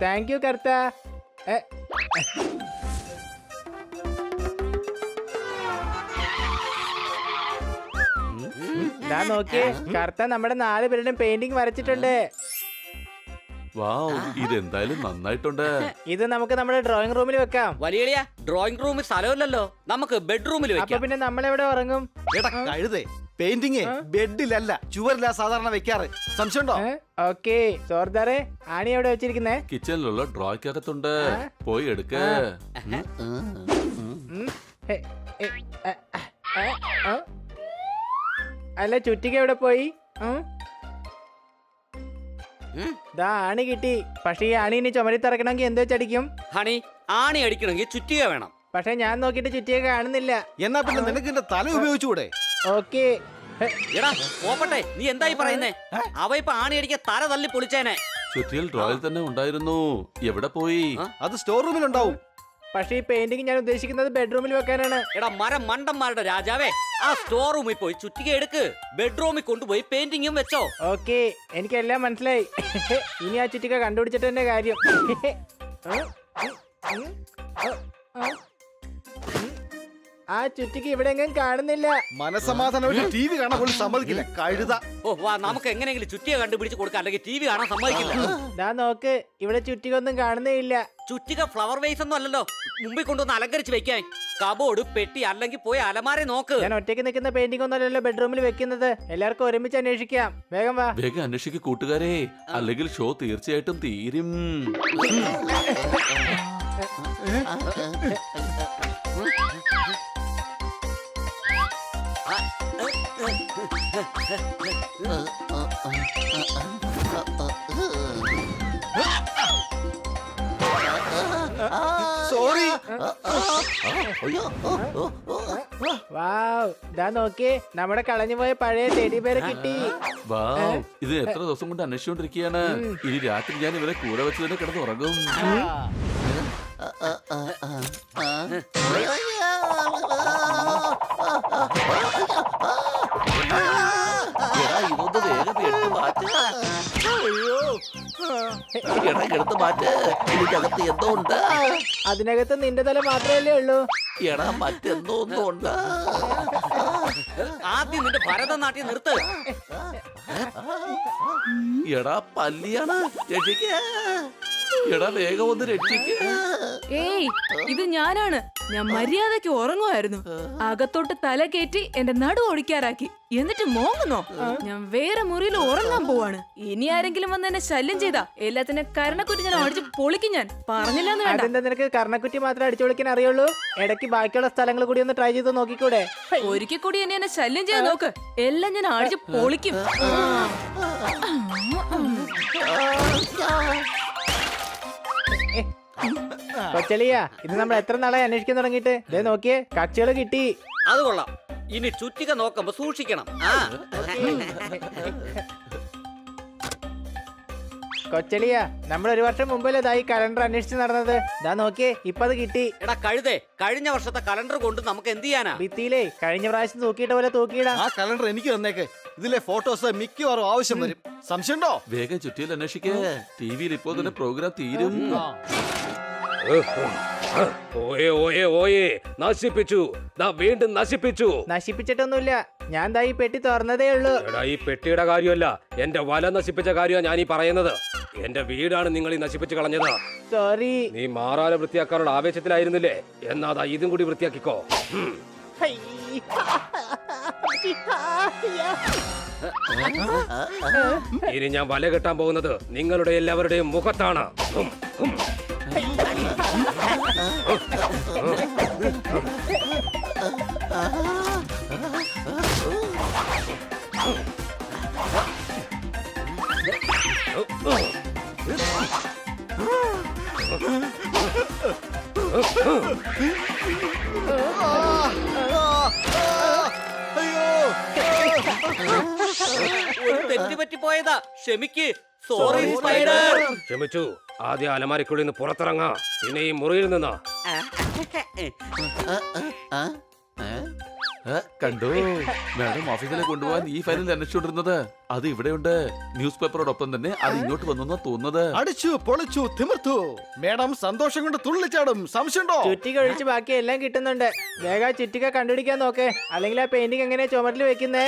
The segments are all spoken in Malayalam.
താങ്ക് യു കർത്ത. നോക്കിയേ, കർത്ത നമ്മുടെ 4 പേരുടെയും പെയിന്റിംഗ് വരച്ചിട്ടുണ്ട്. ഇതെന്തായാലും നന്നായിട്ടുണ്ട്. ഇത് നമുക്ക് നമ്മുടെ ഡ്രോയിങ് റൂമിൽ വെക്കാം. വലിയ ഡ്രോയിങ് റൂമിൽ സ്ഥലമില്ലല്ലോ, നമുക്ക് ബെഡ്റൂമിൽ അപ്പൊ വെക്കാം. പിന്നെ നമ്മളെവിടെ ഉറങ്ങും? കഴുതേ, പെയിന്റിങ് ബെഡിലല്ല ചുവരിലാ സാധാരണ വെക്കാറ്. സംശയമുണ്ടോ? ഓക്കെ സോർദാറെ, ആണി എവിടെ വെച്ചിരിക്കുന്നേ? കിച്ചണിലുള്ള ഡ്രോയ്ക്കകത്തുണ്ട്, പോയി എടുക്ക. അല്ല, ചുറ്റിക എവിടെ പോയി? ആണി കിട്ടി. പക്ഷെ ഈ ആണി ഇനി ചുമരി തറക്കണമെങ്കിൽ എന്ത് വെച്ചടിക്കും? ഹണി, ആണി അടിക്കണമെങ്കിൽ ചുറ്റിക വേണം. പക്ഷെ ഞാൻ നോക്കിയിട്ട് ചുറ്റിക കാണുന്നില്ല. എന്നാ പിന്നെ നിനക്ക് എന്റെ തല ഉപയോഗിച്ചുകൂടെ? ഓക്കെ. എടാ പോപ്പട്ടെ, നീ എന്തായി പറയുന്നേ? അവ ഇപ്പൊ ആണി അടിക്കാൻ തല തല്ലി പൊളിച്ചേനെ. ചുറ്റിയിൽ ഡ്രോയിൽ തന്നെ ഉണ്ടായിരുന്നു, എവിടെ പോയി? അത് സ്റ്റോർ റൂമിൽ ഉണ്ടാവും. പക്ഷെ ഈ പെയിന്റിംഗ് ഞാൻ ഉദ്ദേശിക്കുന്നത് ബെഡ്റൂമിൽ വെക്കാനാണ്. എടാ മരം മണ്ടന്മാരുടെ രാജാവേ, ആ സ്റ്റോർ റൂമിൽ പോയി ചുറ്റിക എടുക്ക്, ബെഡ്റൂമിൽ കൊണ്ടുപോയി പെയിന്റിങ്ങും വെച്ചോ. ഓക്കെ, എനിക്കെല്ലാം മനസ്സിലായി. ഇനി ആ ചുറ്റിക കണ്ടുപിടിച്ചിട്ട് തന്നെ കാര്യം. ആ ചുറ്റിക ഇവിടെ എങ്ങും കാണുന്നില്ല. മനസമാധാനം ടി വി കാണാൻ പോലും സമ്മതിക്കില്ല കഴുത. ഓ വാ, നമുക്ക് എങ്ങനെയെങ്കിലും ചുറ്റിക കണ്ടുപിടിച്ച് കൊടുക്കാം, അല്ലെങ്കിൽ ടി വി കാണാൻ സമ്മതിക്കില്ല. നോക്ക്, ഇവിടെ ചുറ്റിക ഒന്നും കാണുന്നേ ഇല്ല. ചുറ്റിക ഫ്ലവർ വേസ് ഒന്നും അല്ലല്ലോ, മുമ്പിൽ കൊണ്ടുവന്ന് അലങ്കരിച്ച് വെക്കാൻ. കബോർഡ്, പെട്ടി, അല്ലെങ്കിൽ പോയി അലമാരെ നോക്ക്. ഞാൻ ഒറ്റയ്ക്ക് നിൽക്കുന്ന പെയിന്റിംഗ് ഒന്നുമല്ലല്ലോ ബെഡ്റൂമിൽ വെക്കുന്നത്. എല്ലാവർക്കും ഒരുമിച്ച് അന്വേഷിക്കാം. വേഗം വാ. വേഗം അന്വേഷിക്ക് കൂട്ടുകാരെ, അല്ലെങ്കിൽ ഷോ തീർച്ചയായിട്ടും തീരും. സോറി. നോക്കിയേ, നമ്മുടെ കളഞ്ഞുപോയ പഴയ ടെഡി ബെയർ കിട്ടി. ഇത് എത്ര ദിവസം കൊണ്ട് അന്വേഷിച്ചോണ്ടിരിക്കുകയാണ്. ഇനി രാത്രി ഞാൻ ഇവരെ കൂടെ വെച്ച് തന്നെ കിടന്ന് ഉറങ്ങും. ഇതൊന്ന് വേഗം എടുത്ത് മാറ്റ്. എടുത്ത് മാറ്റ്, ഇതിനകത്ത് എന്തോ ഉണ്ട്. അതിനകത്ത് നിന്റെ തല മാത്രമല്ലേ ഉള്ളൂ. എടാ, മറ്റെന്തോ ഒന്നും ഉണ്ട്. ആദ്യം നിന്റെ ഭരതനാട്യം നിർത്ത്. എടാ, പല്ലിയാണ്. രക്ഷിക്ക. എടാ, വേഗം ഒന്ന് രക്ഷിക്ക. ഏയ്, ഇത് ഞാനാണ്. ഞാൻ മര്യാദക്ക് ഉറങ്ങുമായിരുന്നു. അകത്തോട്ട് തല കയറ്റി എന്റെ നടു ഒടിക്കാറാക്കി. എന്നിട്ട് മോങ്ങുന്നോ? ഞാൻ വേറെ മുറിയിൽ ഉറങ്ങാൻ പോവാണ്. ഇനി ആരെങ്കിലും വന്ന് എന്നെ ശല്യം ചെയ്താ എല്ലാത്തിനും കരണക്കുറ്റി ഞാൻ അടിച്ച് പൊളിക്കും. ഞാൻ പറഞ്ഞില്ലെന്ന് വേണ്ട. അതെന്താ, നിനക്ക് കർണക്കുറ്റി മാത്രം അടിച്ചു പൊളിക്കാൻ അറിയുള്ളൂ? ഇടയ്ക്ക് ബാക്കിയുള്ള സ്ഥലങ്ങൾ കൂടി ഒന്ന് ട്രൈ ചെയ്ത് നോക്കിക്കൂടെ? ഒരിക്കൽ കൂടി എന്നെ ശല്യം ചെയ്യാൻ നോക്ക്, എല്ലാം ഞാൻ അടിച്ച് പൊളിക്കും. കൊച്ചളിയ, ഇത് നമ്മൾ എത്ര നാളായി അന്വേഷിക്കാൻ തുടങ്ങിയിട്ട്? ദേ നോക്കിയേ, കക്ഷികൾ കിട്ടി. അത് കൊള്ളാം. ഇനി ചുറ്റിക നോക്കുമ്പോ സൂക്ഷിക്കണം. കൊച്ചളിയ, നമ്മൾ 1 വർഷം മുമ്പല്ലേ ഈ കലണ്ടർ അന്വേഷിച്ച് നടന്നത്. നോക്കിയേ, ഇപ്പൊ അത് കിട്ടി. എടാ കഴുതേ, കഴിഞ്ഞ വർഷത്തെ കലണ്ടർ കൊണ്ട് നമുക്ക് എന്ത് ചെയ്യാനാ? ഭിത്തിയിലേ കഴിഞ്ഞ പ്രാവശ്യം തൂക്കിയിട്ട പോലെ തൂക്കിയിടാം. ആ കലണ്ടർ എനിക്ക് തന്നേക്ക്. ഇതിലെ ഫോട്ടോസ് മിക്കവാറും ആവശ്യം വരും. സംശയമുണ്ടോ? വേഗം ചുറ്റിയിൽ അന്വേഷിക്കേ, ടിവിയിൽ ഇപ്പോൾ തന്നെ പ്രോഗ്രാം തീരും. നശിപ്പിച്ചു, വീണ്ടും നശിപ്പിച്ചു. നശിപ്പിച്ചിട്ടൊന്നുമില്ല, ഞാൻ ഈ പെട്ടി തുറന്നതേ ഉള്ളൂ. എടാ, ഈ പെട്ടിയുടെ കാര്യമല്ല, എന്റെ വല നശിപ്പിച്ച കാര്യമാണ് ഞാൻ ഈ പറയുന്നത്. എന്റെ വീടാണ് നിങ്ങൾ ഈ നശിപ്പിച്ചു കളഞ്ഞത്. സോറി. നീ മാറാല വൃത്തിയാക്കാനുള്ള ആവേശത്തിലായിരുന്നില്ലേ? എന്നാ ഇതും കൂടി വൃത്തിയാക്കിക്കോ. ഇനി ഞാൻ വല കെട്ടാൻ പോകുന്നത് നിങ്ങളുടെ എല്ലാവരുടെയും മുഖത്താണ്. തെറ്റുപറ്റിപ്പോയതാ, ക്ഷമിക്ക്. Sorry spider. ക്ഷമിച്ചു. ആദ്യം അലമാരിക്കുള്ളിൽ നിന്ന് പുറത്തിറങ്ങാ, പിന്നെ ഈ മുറിയിൽ നിന്നാ. കണ്ടോ മാഡം ഓഫീസിലേക്ക് കൊണ്ടുപോകാൻ ഈ ഫയലിൽ അന്വേഷിച്ചുകൊണ്ടിരുന്നത്. അത് ഇവിടെയുണ്ട്. ന്യൂസ് പേപ്പറോടൊപ്പം തന്നെ അത് ഇങ്ങോട്ട് വന്നു തോന്നുന്നത്. അടിച്ചു പൊളിച്ചു തിമിർത്തു. മേഡം സന്തോഷം കൊണ്ട് തുള്ളിച്ചാടും. സംശയമുണ്ടോ? ചുറ്റിക ഒഴിച്ച് ബാക്കി എല്ലാം കിട്ടുന്നുണ്ട്. വേഗം ചുറ്റിക കണ്ടുപിടിക്കാൻ നോക്ക്, അല്ലെങ്കിൽ ആ പെയിന്റിംഗ് എങ്ങനെയാ ചുമരിൽ വെക്കുന്നേ?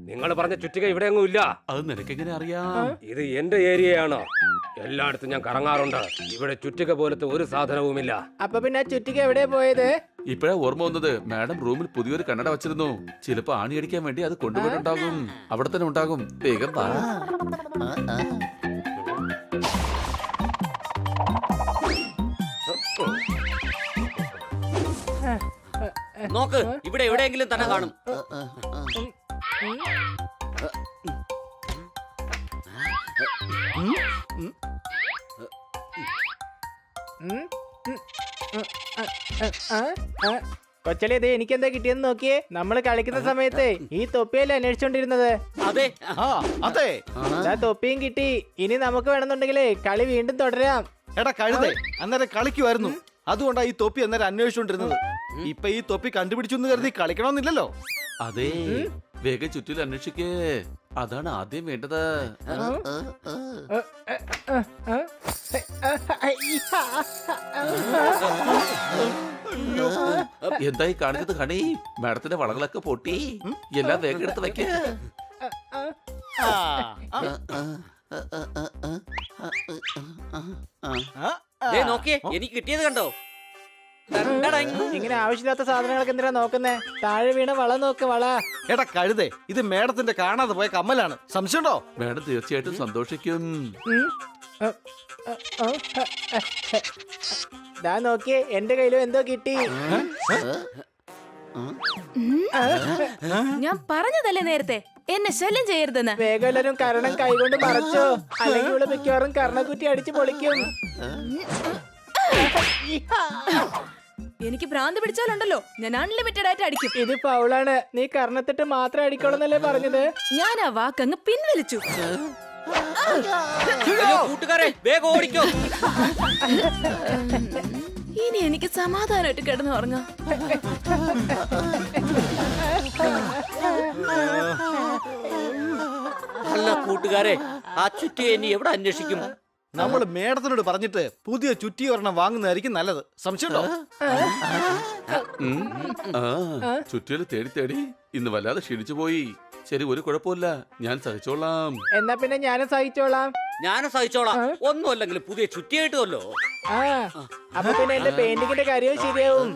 നിങ്ങൾ പറഞ്ഞ ചുറ്റിക ഇവിടെ എങ്ങും ഇല്ല. അത് നിനക്കെങ്ങനെ അറിയാം? ഇത് എന്റെ ഏരിയയാണ്. എല്ലായിടത്തും ഞാൻ കറങ്ങാറുണ്ട്. ഇവിടെ ചുറ്റിക പോലത്തെ ഒരു സാധനവുമില്ല. അപ്പൊ പിന്നെ ആ ചുറ്റിക എവിടെ പോയത്? ഇപ്പഴാ ഓർമ്മ വന്നത്. മാഡം റൂമിൽ പുതിയൊരു കണ്ണട വച്ചിരുന്നു. ചിലപ്പോ ആണി അടിക്കാൻ വേണ്ടി അത് കൊണ്ടുപോയിട്ടുണ്ടാകും. അവിടെ തന്നെ ഉണ്ടാകും. വേഗം വാ. നോക്ക്, ഇവിടെ എവിടെയെങ്കിലും തന്നെ കാണും. കൊച്ചലി, ഇത് എനിക്കെന്താ കിട്ടിയെന്ന് നോക്കിയേ. നമ്മള് കളിക്കുന്ന സമയത്ത് ഈ തൊപ്പിയല്ലേ അന്വേഷിച്ചോണ്ടിരുന്നത്? അതെ, ആ അതെ. തൊപ്പിയും കിട്ടി. ഇനി നമുക്ക് വേണമെന്നുണ്ടെങ്കിലേ കളി വീണ്ടും തുടരാം. എടാ കഴുതേ, അന്നേരം കളിക്കുമായിരുന്നു. അതുകൊണ്ടാ ഈ തൊപ്പി അന്നേരം അന്വേഷിച്ചോണ്ടിരുന്നത്. ഇപ്പൊ ഈ തൊപ്പി കണ്ടുപിടിച്ചു എന്ന് കരുതി കളിക്കണമെന്നില്ലല്ലോ. അതെ, വേഗം ചുറ്റിൽ അന്വേഷിക്കേ. അതാണ് ആദ്യം വേണ്ടത്. എന്തായി കാണിച്ചത് ഹണി? മാഡത്തിന്റെ വളകളൊക്കെ പൊട്ടി. എല്ലാം വേഗം എടുത്ത് വയ്ക്ക. നോക്കിയേ, എനിക്ക് കിട്ടിയത് കണ്ടോ? ടണ്ടടങ്. ഇങ്ങനെ ആവശ്യമില്ലാത്ത സാധനങ്ങളൊക്കെ എന്തിനാ നോക്കുന്നേ? താഴെ വീണ വള നോക്ക്, വള. എടാ കഴുതേ, ഇത് മേഡത്തിന്റെ കാണാതെ പോയ കമ്മലാണ്. സംശയമുണ്ടോ? മാഡം തീർച്ചയായിട്ടും സന്തോഷിക്കും. ദാ നോക്കിയേ, എന്റെ കയ്യിലും എന്തോ കിട്ടി. ഞാൻ പറഞ്ഞതല്ലേ നേരത്തെ എന്നെ ശല്യം ചെയ്യരുതെന്ന്. വേഗം എല്ലാരും കരണം കൈകൊണ്ട് മറച്ചോ, അല്ലെങ്കിൽ ഇവിടെ മിക്കവാറും കർണക്കുറ്റി അടിച്ച് പൊളിക്കും. എനിക്ക് ഭ്രാന്ത് പിടിച്ചാലുണ്ടല്ലോ, ഞാൻ അൺലിമിറ്റഡ് ആയിട്ട് അടിക്കും. ഇത് ഫൗളാണ്. നീ കർണത്തിട്ട് മാത്രം അടിക്കണമെന്നല്ലേ പറഞ്ഞത്? ഞാൻ ആ വാക്കങ്ങ് പിൻവലിച്ചു. അയ്യോ, കൂട്ടുകാരെ വേഗം ഓടിക്കോ. ഇനി എനിക്ക് സമാധാനമായിട്ട് കിടന്നു ഉറങ്ങാം. അല്ല കൂട്ടുകാരെ, ആ ചുറ്റി ഇനി എവിടെ അന്വേഷിക്കും? നമ്മൾ മേഡത്തിനോട് പറഞ്ഞിട്ട് പുതിയ ചുറ്റി ഒരെണ്ണം വാങ്ങുന്നതായിരിക്കും നല്ലത്. സംശയമുണ്ടോ? ചുറ്റില് തേടി തേടി ഇന്ന് വല്ലാതെ ക്ഷീണിച്ചു പോയി. ശരി, ഒരു കുഴപ്പമില്ല, ഞാൻ സഹിച്ചോളാം. എന്നാ പിന്നെ ഞാനും സഹിച്ചോളാം. ഞാനും സഹിച്ചോളാം. ഒന്നും അല്ലെങ്കിലും പുതിയ ചുറ്റി കിട്ടുമല്ലോ. ആ, അപ്പൊ പിന്നെ എന്റെ പെയിന്റിങ്ങിന്റെ കാര്യവും ശരിയാവും.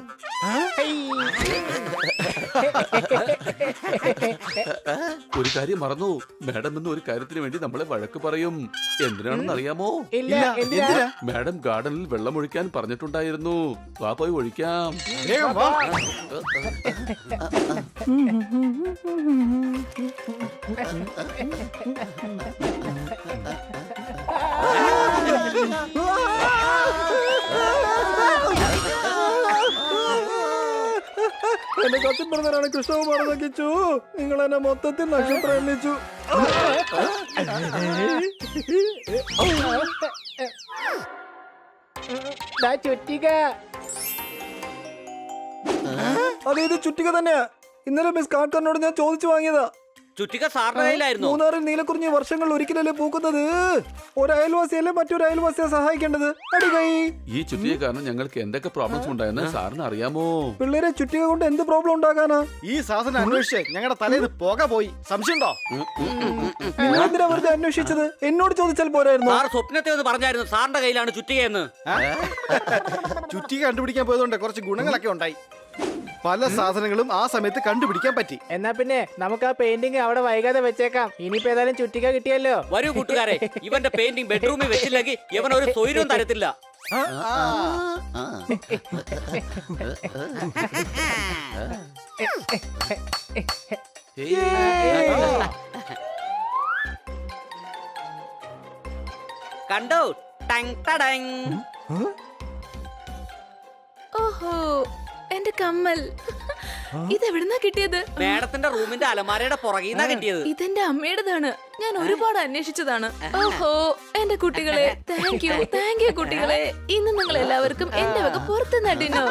ഒരു കാര്യം മറന്നു. മാഡം എന്ന ഒരു കാര്യത്തിന് വേണ്ടി നമ്മളെ വഴക്ക് പറയും. എന്തിനാണെന്ന് അറിയാമോ? ഇല്ല, എന്തിനാ? എന്തിനാ? മാഡം ഗാർഡനിൽ വെള്ളം ഒഴിക്കാൻ പറഞ്ഞിട്ടുണ്ടായിരുന്നു. വാ, പോയി ഒഴിക്കാം. വേഗം വാ. എന്റെ കത്തി പറഞ്ഞാണ് കൃഷ്ണകുമാർ നക്കിച്ചു. നിങ്ങൾ എന്നെ മൊത്തത്തിൽ നക്ഷത്രം എണ്ണിച്ചു. ചുറ്റിക. അതെ, ഇത് ചുറ്റിക തന്നെയാ. ഇന്നലെ മിസ് കാർക്കറിനോട് ഞാൻ ചോദിച്ചു വാങ്ങിയതാ. ചുറ്റിക സാറിന്റെ കയ്യിലായിരുന്നു. മൂന്നാറിൽ നീലക്കുറിഞ്ഞി വർഷങ്ങൾ ഒരിക്കലല്ലേ പൂക്കുന്നത്. ഒരു അയൽവാസിയല്ലേ മറ്റൊരു അയൽവാസിയെ സഹായിക്കേണ്ടത്. അടികൈ. ഈ ചുറ്റിയെ കാരണം ഞങ്ങൾക്ക് എന്തൊക്കെ പ്രോബ്ലംസ് ഉണ്ടായെന്ന് സാറിന് അറിയാമോ? പിള്ളേരെ ചുറ്റിക കൊണ്ട് എന്ത് പ്രോബ്ലം ഉണ്ടാകാനാ? ഈ സാധനം അന്വേഷിച്ച് ഞങ്ങളുടെ തലേന്ന് പുക പോയി. സംശയമുണ്ടോ? നിങ്ങൾ എന്തിനാ വെറുതെ അന്വേഷിച്ചത്? എന്നോട് ചോദിച്ചാൽ പോരായിരുന്നു. സാർ സ്വപ്നത്തെ ഒന്ന് പറഞ്ഞായിരുന്നു സാറിന്റെ കയ്യിലാണ് ചുറ്റികയെന്ന്. ചുറ്റി കണ്ടുപിടിക്കാൻ പോയതുകൊണ്ട് കുറച്ച് ഗുണങ്ങളൊക്കെ ഉണ്ടായി. പല സാധനങ്ങളും ആ സമയത്ത് കണ്ടുപിടിക്കാൻ പറ്റി. എന്നാ പിന്നെ നമുക്ക് ആ പെയിന്റിങ് അവിടെ വൈകാതെ വെച്ചേക്കാം. ഇനിയിപ്പോ ഏതായാലും ചുറ്റിക കിട്ടിയല്ലോ. വരൂ കൂട്ടുകാരെ, ഇവന്റെ പെയിന്റിംഗ് ബെഡ്റൂമിൽ വെച്ചില്ലെങ്കിൽ ഇവൻ ഒരു സ്വൈര്യവും തരത്തില്ല. കണ്ടോ? ടങ് ടടങ്. ഓഹോ, എന്റെ കമ്മൽ. ഇതെവിടുന്നാ കിട്ടിയത്? മേഡത്തിന്റെ റൂമിന്റെ അലമാരയുടെ പുറകീന്നാ കിട്ടിയത്. ഇതെന്റെ അമ്മയുടേതാണ്. ഞാൻ ഒരുപാട് അന്വേഷിച്ചതാണ്. ഓഹോ, എന്റെ കുട്ടികളെ, താങ്ക് യു കുട്ടികളെ. ഇന്ന് നിങ്ങൾ എല്ലാവർക്കും എന്റെ വക പുറത്തുനിന്ന് ഡിന്നർ.